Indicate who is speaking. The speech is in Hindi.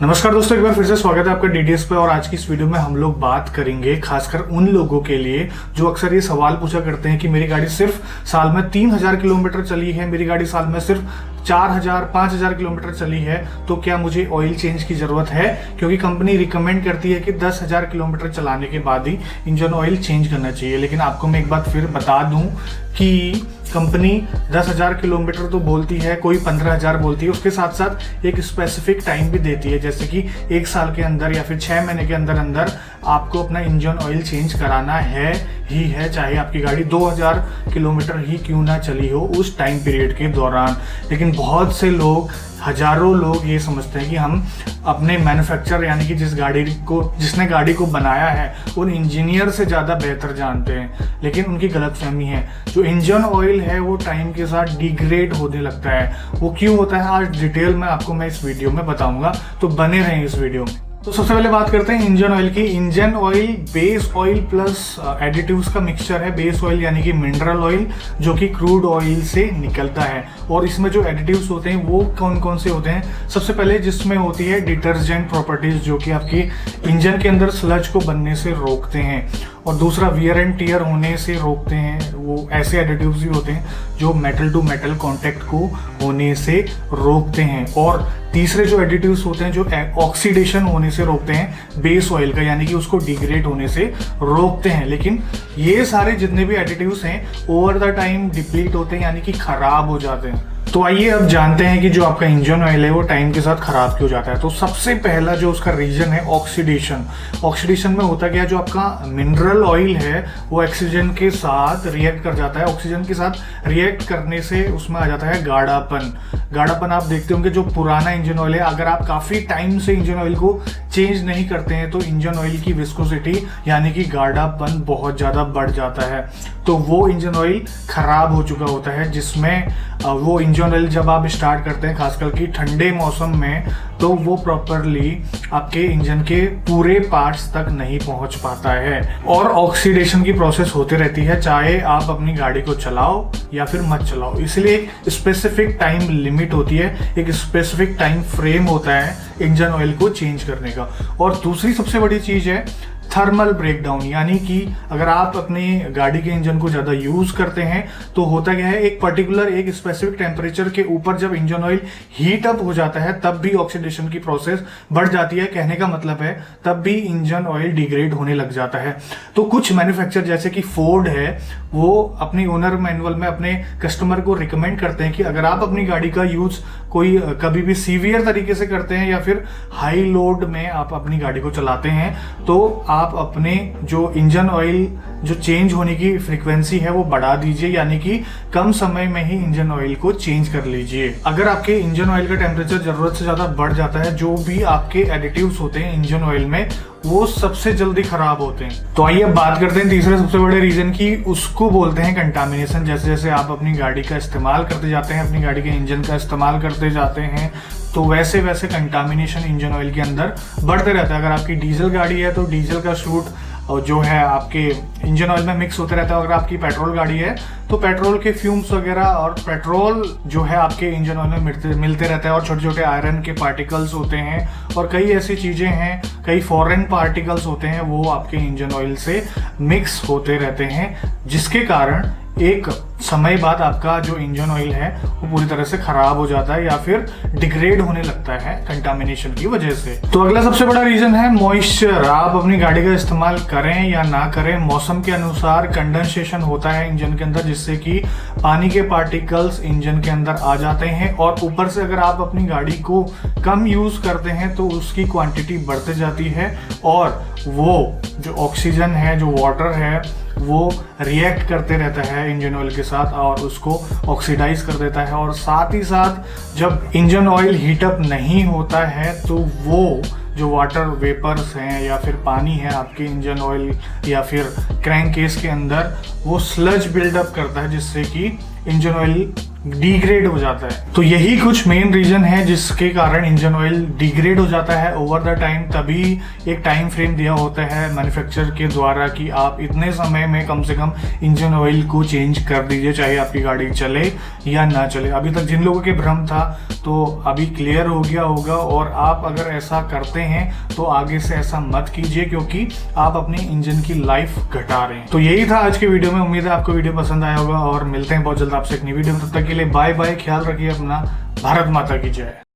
Speaker 1: नमस्कार दोस्तों, एक बार फिर से स्वागत है आपका डीटीएस पे। और आज की इस वीडियो में हम लोग बात करेंगे खासकर उन लोगों के लिए जो अक्सर ये सवाल पूछा करते हैं कि मेरी गाड़ी सिर्फ साल में 3000 किलोमीटर चली है, मेरी गाड़ी साल में सिर्फ 4000-5000 किलोमीटर चली है, तो क्या मुझे ऑयल चेंज की जरूरत है? क्योंकि कंपनी रिकमेंड करती है कि 10,000 किलोमीटर चलाने के बाद ही इंजन ऑयल चेंज करना चाहिए। लेकिन आपको मैं एक बात फिर बता दूं कि कंपनी 10,000 किलोमीटर तो बोलती है, कोई 15,000 बोलती है, उसके साथ साथ एक स्पेसिफिक टाइम भी देती है, जैसे कि 1 साल के अंदर या फिर 6 महीने के अंदर अंदर आपको अपना इंजन ऑयल चेंज कराना है ही है, चाहे आपकी गाड़ी 2000 किलोमीटर ही क्यों ना चली हो उस टाइम पीरियड के दौरान। लेकिन बहुत से लोग, हजारों लोग ये समझते हैं कि हम अपने मैन्युफैक्चरर यानी कि जिसने गाड़ी को बनाया है उन इंजीनियर से ज़्यादा बेहतर जानते हैं। लेकिन उनकी गलतफहमी है। जो इंजन ऑयल है वो टाइम के साथ डिग्रेड होने लगता है। वो क्यों होता है आज डिटेल में आपको मैं इस वीडियो में बताऊंगा, तो बने रहें इस वीडियो में। तो सबसे पहले बात करते हैं इंजन ऑयल की। Engine oil base oil plus additives का मिक्सचर है। बेस ऑयल यानी कि मिनरल ऑयल जो कि क्रूड ऑयल से निकलता है। और इसमें जो एडिटिव्स होते हैं वो कौन कौन से होते हैं? सबसे पहले जिसमें होती है डिटर्जेंट प्रॉपर्टीज, जो कि आपकी इंजन के अंदर स्लज को बनने से रोकते हैं। और दूसरा वियर एंड टियर होने से रोकते हैं। वो ऐसे एडिटिव्स भी होते हैं जो मेटल टू मेटल कांटेक्ट को होने से रोकते हैं। और तीसरे जो एडिटिव्स होते हैं जो ऑक्सीडेशन होने से रोकते हैं बेस ऑयल का, यानी कि उसको डिग्रेड होने से रोकते हैं। लेकिन ये सारे जितने भी एडिटिव्स हैं ओवर द टाइम डिप्लीट होते हैं, यानी कि खराब हो जाते हैं। तो आइए अब जानते हैं कि जो आपका इंजन ऑयल है वो टाइम के साथ खराब क्यों जाता है। तो सबसे पहला जो उसका रीजन है ऑक्सीडेशन। ऑक्सीडेशन में होता क्या है, जो आपका मिनरल ऑयल है वो ऑक्सीजन के साथ रिएक्ट कर जाता है। ऑक्सीजन के साथ रिएक्ट करने से उसमें आ जाता है गाढ़ापन। गाढ़ापन आप देखते होंगे जो पुराना इंजन ऑयल है, अगर आप काफी टाइम से इंजन ऑयल को चेंज नहीं करते हैं तो इंजन ऑयल की विस्कोसिटी यानी कि गाढ़ापन बहुत ज्यादा बढ़ जाता है। तो वो इंजन ऑयल खराब हो चुका होता है, जिसमें वो इंजन ऑयल जब आप स्टार्ट करते हैं खासकर कि ठंडे मौसम में, तो वो प्रॉपरली आपके इंजन के पूरे पार्ट्स तक नहीं पहुंच पाता है। और ऑक्सीडेशन की प्रोसेस होती रहती है, चाहे आप अपनी गाड़ी को चलाओ या फिर मत चलाओ। इसलिए एक स्पेसिफिक टाइम लिमिट होती है, एक स्पेसिफिक टाइम फ्रेम होता है इंजन ऑयल को चेंज करने का। और दूसरी सबसे बड़ी चीज है थर्मल ब्रेकडाउन, यानी कि अगर आप अपनी गाड़ी के इंजन को ज्यादा यूज करते हैं तो होता क्या है, एक पर्टिकुलर एक स्पेसिफिक टेम्परेचर के ऊपर जब इंजन ऑयल हीट अप हो जाता है तब भी ऑक्सीडेशन की प्रोसेस बढ़ जाती है। कहने का मतलब है तब भी इंजन ऑयल डिग्रेड होने लग जाता है। तो कुछ मैन्युफैक्चरर जैसे कि फोर्ड है, वो अपनी ओनर मैनुअल में अपने कस्टमर को रिकमेंड करते हैं कि अगर आप अपनी गाड़ी का यूज कोई कभी भी सीवियर तरीके से करते हैं या फिर हाई लोड में आप अपनी गाड़ी को चलाते हैं, तो आप अपने जो इंजन ऑयल जो चेंज होने की फ्रीक्वेंसी है वो बढ़ा दीजिए, यानी कि कम समय में ही इंजन ऑयल को चेंज कर लीजिए। अगर आपके इंजन ऑयल का टेम्परेचर जरूरत से ज्यादा बढ़ जाता है, जो भी आपके एडिटिव्स होते हैं इंजन ऑयल में वो सबसे जल्दी खराब होते हैं। तो आइए अब बात करते हैं तीसरे सबसे बड़े रीजन की, उसको बोलते हैं कंटामिनेशन। जैसे जैसे आप अपनी गाड़ी का इस्तेमाल करते जाते हैं, अपनी गाड़ी के इंजन का इस्तेमाल करते जाते हैं, तो वैसे वैसे कंटामिनेशन इंजन ऑयल के अंदर बढ़ते रहता है। अगर आपकी डीजल गाड़ी है तो डीजल का सूट जो है आपके इंजन ऑयल में मिक्स होते रहता है। अगर आपकी पेट्रोल गाड़ी है तो पेट्रोल के फ्यूम्स वगैरह और पेट्रोल जो है आपके इंजन ऑयल में मिलते रहता है। और छोटे छोटे आयरन के पार्टिकल्स होते हैं और कई ऐसी चीजें हैं, कई फॉरेन पार्टिकल्स होते हैं, वो आपके इंजन ऑयल से मिक्स होते रहते हैं, जिसके कारण एक समय बाद आपका जो इंजन ऑयल है वो पूरी तरह से खराब हो जाता है या फिर डिग्रेड होने लगता है कंटामिनेशन की वजह से। तो अगला सबसे बड़ा रीजन है मॉइस्चर। आप अपनी गाड़ी का इस्तेमाल करें या ना करें, मौसम के अनुसार कंडेंसेशन होता है इंजन के अंदर, जिससे कि पानी के पार्टिकल्स इंजन के अंदर आ जाते हैं। और ऊपर से अगर आप अपनी गाड़ी को कम यूज करते हैं तो उसकी क्वांटिटी बढ़ते जाती है और वो जो ऑक्सीजन है, जो वाटर है, वो रिएक्ट करते रहता है इंजन ऑयल के साथ और उसको ऑक्सीडाइज कर देता है। और साथ ही साथ जब इंजन ऑयल हीटअप नहीं होता है तो वो जो वाटर वेपर्स हैं या फिर पानी है आपके इंजन ऑयल या फिर क्रैंक केस के अंदर, वो स्लज बिल्डअप करता है, जिससे कि इंजन ऑयल डिग्रेड हो जाता है। तो यही कुछ मेन रीजन है जिसके कारण इंजन ऑयल डिग्रेड हो जाता है ओवर द टाइम। तभी एक टाइम फ्रेम दिया होता है मैन्युफैक्चरर के द्वारा कि आप इतने समय में कम से कम इंजन ऑयल को चेंज कर दीजिए, चाहे आपकी गाड़ी चले या ना चले। अभी तक जिन लोगों के भ्रम था तो अभी क्लियर हो गया होगा, और आप अगर ऐसा करते हैं तो आगे से ऐसा मत कीजिए, क्योंकि आप अपने इंजन की लाइफ घटा रहे हैं। तो यही था आज के वीडियो में। उम्मीद है आपको वीडियो पसंद आया होगा, और मिलते हैं बहुत जल्द आपसे एक नई वीडियो में। तब तक के लिए बाय बाय, ख्याल रखिए अपना। भारत माता की जय।